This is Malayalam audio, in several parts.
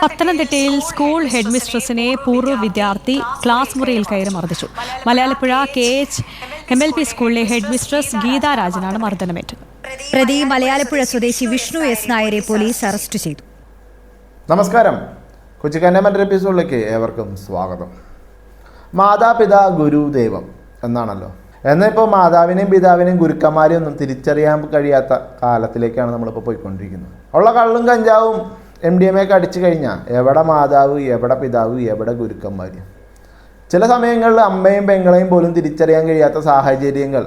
പത്തനംതിട്ടയിൽ സ്കൂൾ ഹെഡ് മിസ്ട്രസിനെ പൂർവ്വ വിദ്യാർത്ഥി ക്ലാസ് മുറിയിൽ കയറി മർദ്ദിച്ചു. മലയാലപ്പുഴ KH MLP സ്കൂളിലെ ഹെഡ് മിസ്ട്രസ് ഗീതാരാജനാണ് മർദ്ദനമേറ്റത്. പ്രതി മലയാലപ്പുഴ സ്വദേശി വിഷ്ണു എസ് നായരെ പോലീസ് അറസ്റ്റ് ചെയ്തു. നമസ്കാരം, കൊച്ചിക്കാൻ്റെ എപ്പിസോഡിലേക്ക് ഏവർക്കും സ്വാഗതം. മാതാപിതാ ഗുരുദൈവം എന്നാണല്ലോ. എന്നാൽ ഇപ്പോൾ മാതാവിനെയും പിതാവിനെയും ഗുരുക്കന്മാരെയും ഒന്നും തിരിച്ചറിയാൻ കഴിയാത്ത കാലത്തിലേക്കാണ് നമ്മളിപ്പോൾ പോയിക്കൊണ്ടിരിക്കുന്നത്. ഉള്ള കള്ളും കഞ്ചാവും MDMA ഒക്കെ അടിച്ചു കഴിഞ്ഞാൽ എവിടെ മാതാവ്, എവിടെ പിതാവ്, എവിടെ ഗുരുക്കന്മാർ? ചില സമയങ്ങളിൽ അമ്മയും പെങ്ങളെയും പോലും തിരിച്ചറിയാൻ കഴിയാത്ത സാഹചര്യങ്ങൾ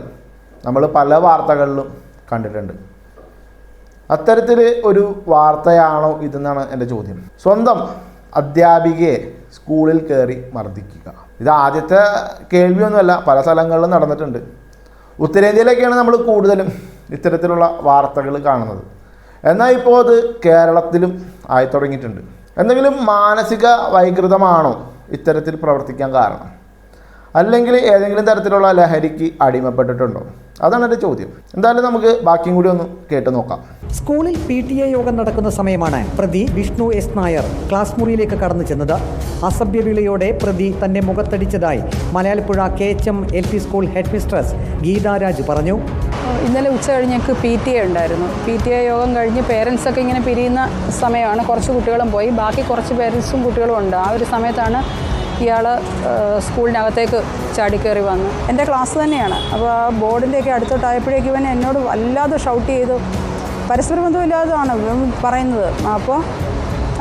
നമ്മൾ പല വാർത്തകളിലും കണ്ടിട്ടുണ്ട്. അത്തരത്തിൽ ഒരു വാർത്തയാണോ ഇതെന്നാണ് എൻ്റെ ചോദ്യം. സ്വന്തം അധ്യാപികയെ സ്കൂളിൽ കയറി മർദ്ദിക്കുക. ഇത് ആദ്യത്തെ കേൾവിയൊന്നുമല്ല, പല സ്ഥലങ്ങളിലും നടന്നിട്ടുണ്ട്. ഉത്തരേന്ത്യയിലൊക്കെയാണ് നമ്മൾ കൂടുതലും ഇത്തരത്തിലുള്ള വാർത്തകൾ കാണുന്നത്. എന്നാൽ ഇപ്പോൾ അത് കേരളത്തിലും ആയിത്തുടങ്ങിയിട്ടുണ്ട്. എന്തെങ്കിലും മാനസിക വൈകൃതമാണോ ഇത്തരത്തിൽ പ്രവർത്തിക്കാൻ കാരണം? അല്ലെങ്കിൽ ഏതെങ്കിലും തരത്തിലുള്ള ലഹരിക്ക് അടിമപ്പെട്ടിട്ടുണ്ടോ? അതാണ് എൻ്റെ ചോദ്യം. എന്തായാലും നമുക്ക് ബാക്കിയും കൂടി ഒന്ന് കേട്ട് നോക്കാം. സ്കൂളിൽ PTA യോഗം നടക്കുന്ന സമയമാണ് പ്രതി വിഷ്ണു എസ് നായർ ക്ലാസ് മുറിയിലേക്ക് കടന്നു ചെന്നത്. അസഭ്യവിളിയോടെ പ്രതി തന്റെ മുഖത്തടിച്ചതായി Malayalappuzha KHM LP school head mistress Geetharaj പറഞ്ഞു. ഇന്നലെ ഉച്ച കഴിഞ്ഞ് ഞങ്ങൾക്ക് PTA ഉണ്ടായിരുന്നു. PTA യോഗം കഴിഞ്ഞ് പേരൻസൊക്കെ ഇങ്ങനെ പിരിയുന്ന സമയമാണ്. കുറച്ച് കുട്ടികളും പോയി, ബാക്കി കുറച്ച് പേരൻസും കുട്ടികളും ഉണ്ട്. ആ ഒരു സമയത്താണ് ഇയാൾ സ്കൂളിനകത്തേക്ക് ചാടിക്കയറി വന്നു. എൻ്റെ ക്ലാസ് തന്നെയാണ്. അപ്പോൾ ആ ബോർഡിൻ്റെയൊക്കെ അടുത്തോട്ടായപ്പോഴേക്കും ഇവൻ എന്നോട് വല്ലാതെ ഷൗട്ട് ചെയ്തു. പരസ്പര ബന്ധമില്ലാതാണ് പറയുന്നത്. അപ്പോൾ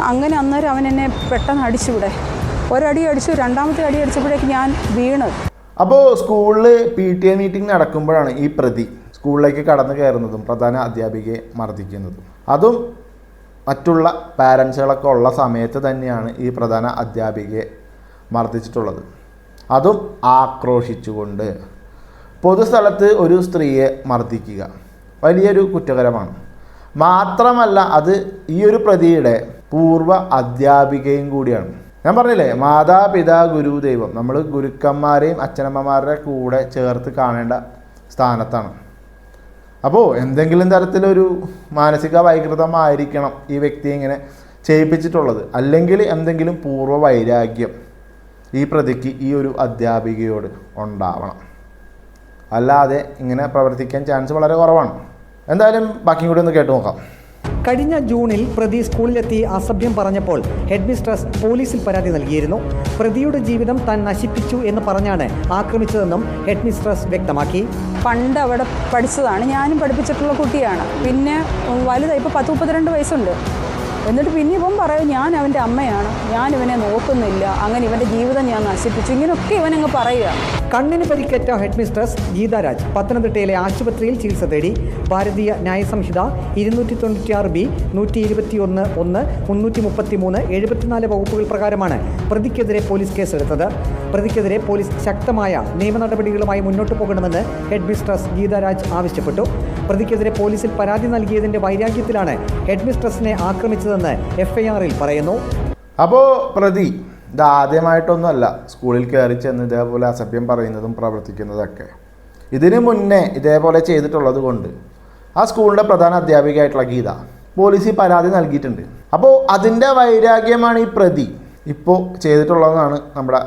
അങ്ങനെ അന്നേരം അവൻ എന്നെ പെട്ടെന്ന് അടിച്ചുവിടെ. ഒരടി അടിച്ചു, രണ്ടാമത്തെ അടി അടിച്ചപ്പോഴേക്ക് ഞാൻ വീണ്. അപ്പോൾ സ്കൂളിൽ PTA മീറ്റിംഗ് നടക്കുമ്പോഴാണ് ഈ പ്രതി സ്കൂളിലേക്ക് കടന്നു കയറുന്നതും പ്രധാന അധ്യാപികയെ മർദ്ദിക്കുന്നതും. അതും മറ്റുള്ള പാരൻസുകളൊക്കെ ഉള്ള സമയത്ത് തന്നെയാണ് ഈ പ്രധാന അധ്യാപികയെ മർദ്ദിച്ചിട്ടുള്ളത്. അതും ആക്രോശിച്ചുകൊണ്ട്. പൊതുസ്ഥലത്ത് ഒരു സ്ത്രീയെ മർദ്ദിക്കുക വലിയൊരു കുറ്റകരമാണ്. മാത്രമല്ല അത് ഈ ഒരു പ്രതിയുടെ പൂർവ്വ അധ്യാപികയും കൂടിയാണ്. ഞാൻ പറഞ്ഞില്ലേ, മാതാപിതാ ഗുരുദൈവം. നമ്മൾ ഗുരുക്കന്മാരെയും അച്ഛനമ്മമാരുടെ കൂടെ ചേർത്ത് കാണേണ്ട സ്ഥാനത്താണ്. അപ്പോൾ എന്തെങ്കിലും തരത്തിലൊരു മാനസിക വൈകൃതമായിരിക്കണം ഈ വ്യക്തിയെ ഇങ്ങനെ ചെയ്യിപ്പിച്ചിട്ടുള്ളത്. അല്ലെങ്കിൽ എന്തെങ്കിലും പൂർവ്വ വൈരാഗ്യം ഈ പ്രതിക്ക് ഈ ഒരു അധ്യാപികയോട് ഉണ്ടാവണം. അല്ലാതെ ഇങ്ങനെ പ്രവർത്തിക്കാൻ ചാൻസ് വളരെ കുറവാണ്. എന്തായാലും ബാക്കിയും കൂടി ഒന്ന് കേട്ട് നോക്കാം. കഴിഞ്ഞ ജൂണിൽ പ്രതി സ്കൂളിലെത്തി അസഭ്യം പറഞ്ഞപ്പോൾ ഹെഡ് മിസ്ട്രസ് പോലീസിൽ പരാതി നൽകിയിരുന്നു. പ്രതിയുടെ ജീവിതം താൻ നശിപ്പിച്ചു എന്ന് പറഞ്ഞാണ് ആക്രമിച്ചതെന്നും ഹെഡ് മിസ്ട്രസ് വ്യക്തമാക്കി. പണ്ട് അവിടെ പഠിച്ചതാണ്, ഞാനും പഠിപ്പിച്ചിട്ടുള്ള കുട്ടിയാണ്. പിന്നെ വലുതായി, ഇപ്പോൾ 10-32 വയസ്സുണ്ട്. എന്നിട്ട് പിന്നെ ഇവൻ പറയും ഞാൻ അവൻ്റെ അമ്മയാണ്, ഞാൻ ഇവനെ നോക്കുന്നില്ല, അങ്ങനെ ഇവൻ്റെ ജീവിതം ഞാൻ നശിപ്പിച്ചു, ഇങ്ങനെയൊക്കെ ഇവനങ്ങ് പറയുക. കണ്ണിന് പരിക്കേറ്റ ഹെഡ് മിസ്ട്രസ് ഗീതാരാജ് പത്തനംതിട്ടയിലെ ആശുപത്രിയിൽ ചികിത്സ തേടി. ഭാരതീയ ന്യായ സംഹിത 296B, 121(1), 333, 74 വകുപ്പുകൾ പ്രകാരമാണ് പ്രതിക്കെതിരെ പോലീസ് കേസെടുത്തത്. പ്രതിക്കെതിരെ പോലീസ് ശക്തമായ നിയമ നടപടികളുമായി മുന്നോട്ട് പോകണമെന്ന് ഹെഡ് മിസ്ട്രസ് ഗീതാരാജ് ആവശ്യപ്പെട്ടു. പ്രതിക്കെതിരെ പോലീസിൽ പരാതി നൽകിയതിൻ്റെ വൈരാഗ്യത്തിലാണ് ഹെഡ് മിസ്ട്രസിനെ ആക്രമിച്ചതെന്ന് FIR-ൽ പറയുന്നു. അപ്പോൾ പ്രതി ഇതാദ്യമായിട്ടൊന്നുമല്ല സ്കൂളിൽ കയറി ചെന്ന് ഇതേപോലെ അസഭ്യം പറയുന്നതും പ്രവർത്തിക്കുന്നതൊക്കെ. ഇതിന് മുന്നേ ഇതേപോലെ ചെയ്തിട്ടുള്ളത് കൊണ്ട് ആ സ്കൂളിൻ്റെ പ്രധാന അധ്യാപികയായിട്ടുള്ള ഗീത പോലീസിൽ പരാതി നൽകിയിട്ടുണ്ട്. അപ്പോൾ അതിൻ്റെ വൈരാഗ്യമാണ് ഈ പ്രതി ഇപ്പോൾ ചെയ്തിട്ടുള്ളതെന്നാണ് നമ്മുടെ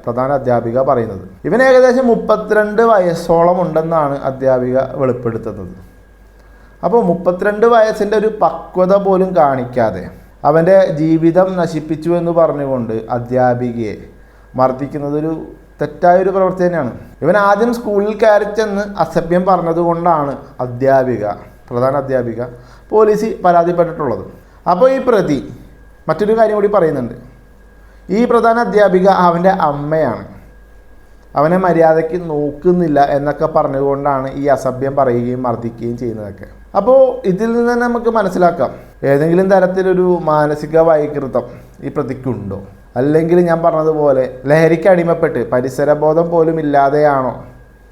പ്രധാന അധ്യാപിക പറയുന്നത്. ഇവന് ഏകദേശം 32 വയസ്സോളം ഉണ്ടെന്നാണ് അധ്യാപിക വെളിപ്പെടുത്തുന്നത്. അപ്പോൾ 32 വയസ്സിൻ്റെ ഒരു പക്വത പോലും കാണിക്കാതെ അവൻ്റെ ജീവിതം നശിപ്പിച്ചു എന്ന് പറഞ്ഞുകൊണ്ട് അധ്യാപികയെ മർദ്ദിക്കുന്നതൊരു തെറ്റായൊരു പ്രവൃത്തി തന്നെയാണ്. ഇവൻ ആദ്യം സ്കൂളിൽ കയറി ചെന്ന് അസഭ്യം പറഞ്ഞതുകൊണ്ടാണ് പ്രധാന അധ്യാപിക പോലീസിൽ പരാതിപ്പെട്ടിട്ടുള്ളത്. അപ്പോൾ ഈ പ്രതി മറ്റൊരു കാര്യം കൂടി പറയുന്നുണ്ട്. ഈ പ്രധാന അധ്യാപിക അവൻ്റെ അമ്മയാണ്, അവനെ മര്യാദയ്ക്ക് നോക്കുന്നില്ല എന്നൊക്കെ പറഞ്ഞുകൊണ്ടാണ് ഈ അസഭ്യം പറയുകയും മർദ്ദിക്കുകയും ചെയ്യുന്നതൊക്കെ. അപ്പോൾ ഇതിൽ നിന്ന് തന്നെ നമുക്ക് മനസ്സിലാക്കാം ഏതെങ്കിലും തരത്തിലൊരു മാനസിക വൈകൃതം ഈ പ്രതിക്കുണ്ടോ, അല്ലെങ്കിൽ ഞാൻ പറഞ്ഞതുപോലെ ലഹരിക്ക് അടിമപ്പെട്ട് പരിസരബോധം പോലും ഇല്ലാതെയാണോ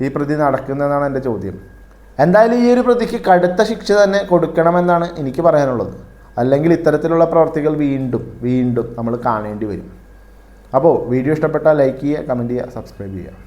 ഈ പ്രതി നടക്കുന്നതെന്നാണ് എൻ്റെ ചോദ്യം. എന്തായാലും ഈ ഒരു പ്രതിക്ക് കടുത്ത ശിക്ഷ തന്നെ കൊടുക്കണമെന്നാണ് എനിക്ക് പറയാനുള്ളത്. അല്ലെങ്കിൽ ഇത്തരത്തിലുള്ള പ്രവർത്തികൾ വീണ്ടും നമ്മൾ കാണേണ്ടി വരും. അപ്പോൾ വീഡിയോ ഇഷ്ടപ്പെട്ടാൽ ലൈക്ക് ചെയ്യുക, കമൻറ്റ് ചെയ്യുക, സബ്സ്ക്രൈബ് ചെയ്യുക.